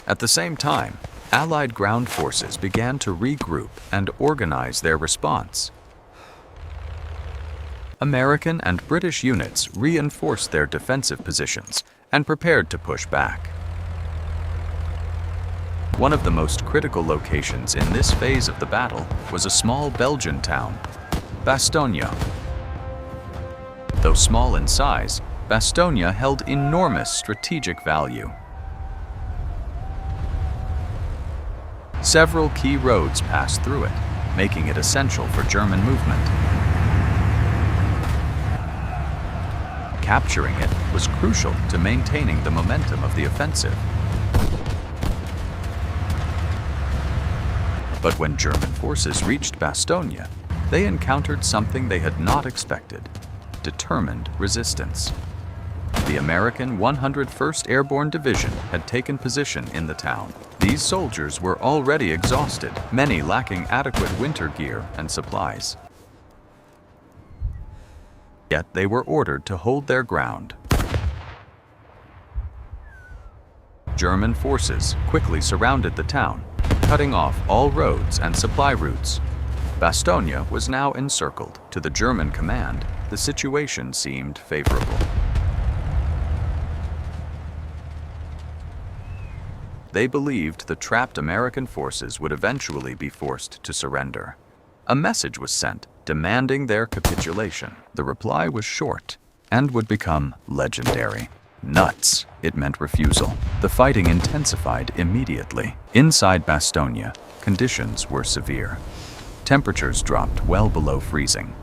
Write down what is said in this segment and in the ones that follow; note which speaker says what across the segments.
Speaker 1: At the same time, Allied ground forces began to regroup and organize their response. American and British units reinforced their defensive positions and prepared to push back. One of the most critical locations in this phase of the battle was a small Belgian town, Bastogne. Though small in size, Bastogne held enormous strategic value. Several key roads passed through it, making it essential for German movement. Capturing it was crucial to maintaining the momentum of the offensive. But when German forces reached Bastogne, they encountered something they had not expected: determined resistance. The American 101st Airborne Division had taken position in the town. These soldiers were already exhausted, many lacking adequate winter gear and supplies. Yet they were ordered to hold their ground. German forces quickly surrounded the town, cutting off all roads and supply routes. Bastogne was now encircled. To the German command, the situation seemed favorable. They believed the trapped American forces would eventually be forced to surrender. A message was sent demanding their capitulation. The reply was short and would become legendary. Nuts, it meant refusal. The fighting intensified immediately. Inside Bastogne, conditions were severe. Temperatures dropped well below freezing.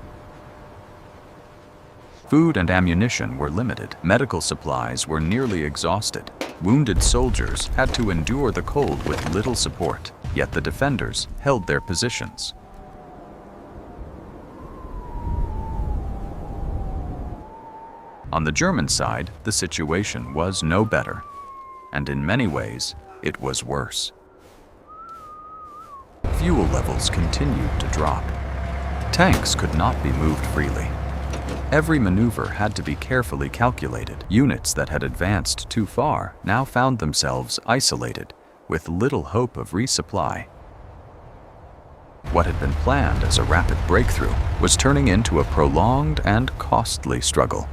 Speaker 1: Food and ammunition were limited. Medical supplies were nearly exhausted. Wounded soldiers had to endure the cold with little support, yet the defenders held their positions. On the German side, the situation was no better, and in many ways, it was worse. Fuel levels continued to drop. Tanks could not be moved freely. Every maneuver had to be carefully calculated. Units that had advanced too far now found themselves isolated, with little hope of resupply. What had been planned as a rapid breakthrough was turning into a prolonged and costly struggle.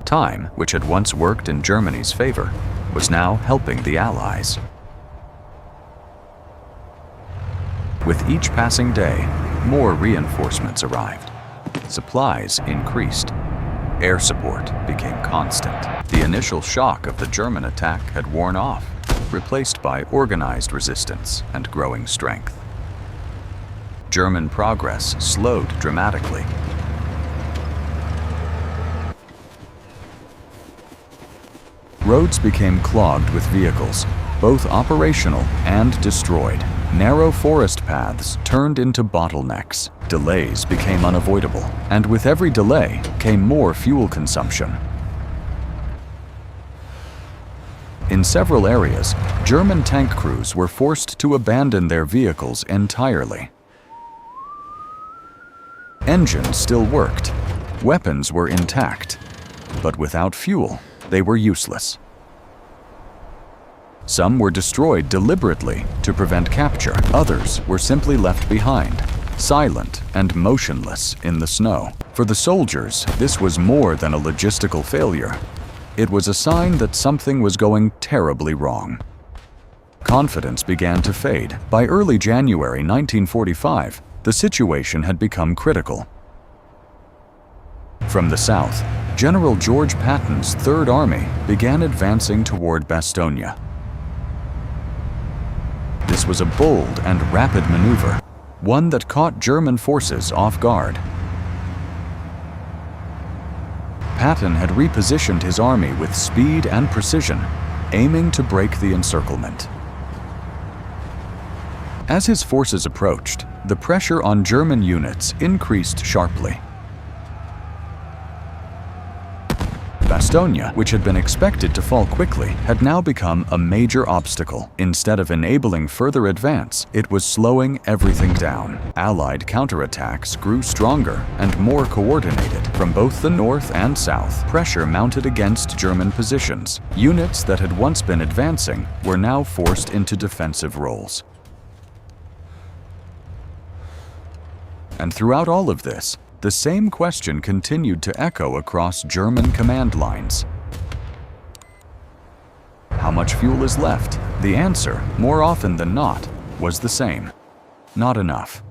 Speaker 1: Time, which had once worked in Germany's favor, was now helping the Allies. With each passing day, more reinforcements arrived. Supplies increased. Air support became constant. The initial shock of the German attack had worn off, replaced by organized resistance and growing strength. German progress slowed dramatically. Roads became clogged with vehicles, both operational and destroyed. Narrow forest paths turned into bottlenecks. Delays became unavoidable, and with every delay came more fuel consumption. In several areas, German tank crews were forced to abandon their vehicles entirely. Engines still worked, weapons were intact, but without fuel, they were useless. Some were destroyed deliberately to prevent capture. Others were simply left behind, silent and motionless in the snow. For the soldiers, this was more than a logistical failure. It was a sign that something was going terribly wrong. Confidence began to fade. By early January 1945, the situation had become critical. From the south, General George Patton's Third Army began advancing toward Bastogne. This was a bold and rapid maneuver, one that caught German forces off guard. Patton had repositioned his army with speed and precision, aiming to break the encirclement. As his forces approached, the pressure on German units increased sharply. Bastogne, which had been expected to fall quickly, had now become a major obstacle. Instead of enabling further advance, it was slowing everything down. Allied counterattacks grew stronger and more coordinated. From both the north and south, pressure mounted against German positions. Units that had once been advancing were now forced into defensive roles. And throughout all of this, the same question continued to echo across German command lines. How much fuel is left? The answer, more often than not, was the same: not enough.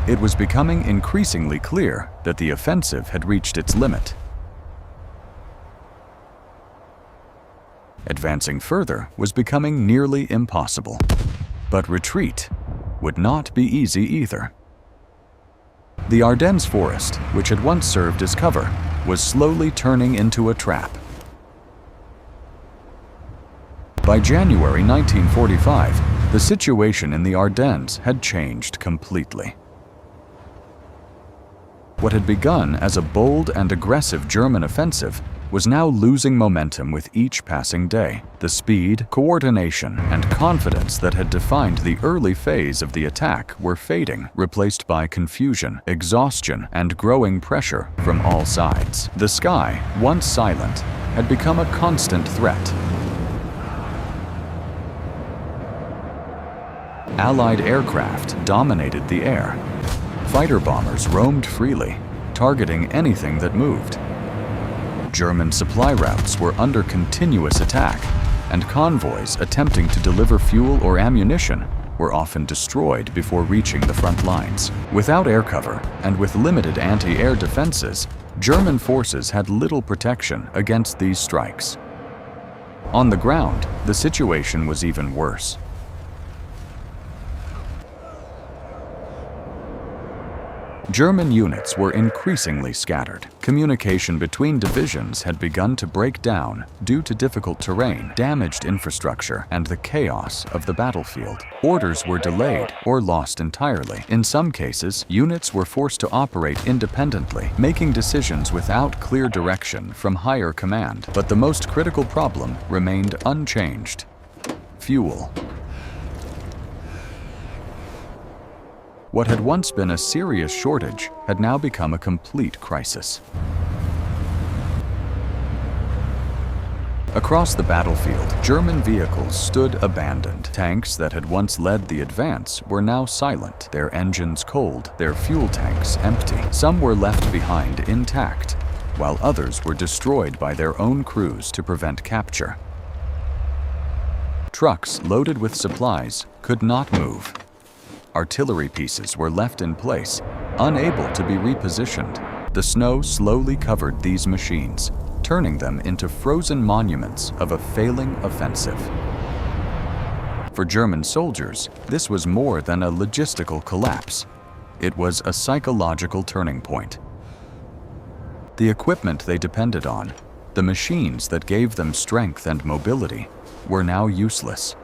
Speaker 1: It was becoming increasingly clear that the offensive had reached its limit. Advancing further was becoming nearly impossible. But retreat would not be easy either. The Ardennes forest, which had once served as cover, was slowly turning into a trap. By January 1945, the situation in the Ardennes had changed completely. What had begun as a bold and aggressive German offensive was now losing momentum with each passing day. The speed, coordination, and confidence that had defined the early phase of the attack were fading, replaced by confusion, exhaustion, and growing pressure from all sides. The sky, once silent, had become a constant threat. Allied aircraft dominated the air. Fighter bombers roamed freely, targeting anything that moved. German supply routes were under continuous attack, and convoys attempting to deliver fuel or ammunition were often destroyed before reaching the front lines. Without air cover and with limited anti-air defenses, German forces had little protection against these strikes. On the ground, the situation was even worse. German units were increasingly scattered. Communication between divisions had begun to break down due to difficult terrain, damaged infrastructure, and the chaos of the battlefield. Orders were delayed or lost entirely. In some cases, units were forced to operate independently, making decisions without clear direction from higher command. But the most critical problem remained unchanged: fuel. What had once been a serious shortage had now become a complete crisis. Across the battlefield, German vehicles stood abandoned. Tanks that had once led the advance were now silent, their engines cold, their fuel tanks empty. Some were left behind intact, while others were destroyed by their own crews to prevent capture. Trucks loaded with supplies could not move. Artillery pieces were left in place, unable to be repositioned. The snow slowly covered these machines, turning them into frozen monuments of a failing offensive. For German soldiers, this was more than a logistical collapse. It was a psychological turning point. The equipment they depended on, the machines that gave them strength and mobility, were now useless.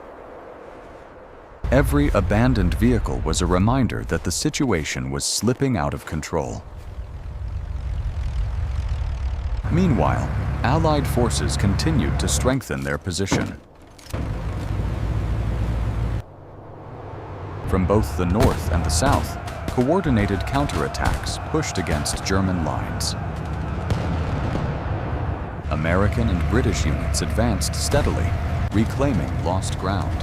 Speaker 1: Every abandoned vehicle was a reminder that the situation was slipping out of control. Meanwhile, Allied forces continued to strengthen their position. From both the north and the south, coordinated counterattacks pushed against German lines. American and British units advanced steadily, reclaiming lost ground.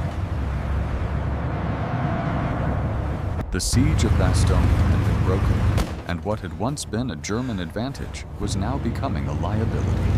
Speaker 1: The siege of Bastogne had been broken, and what had once been a German advantage was now becoming a liability.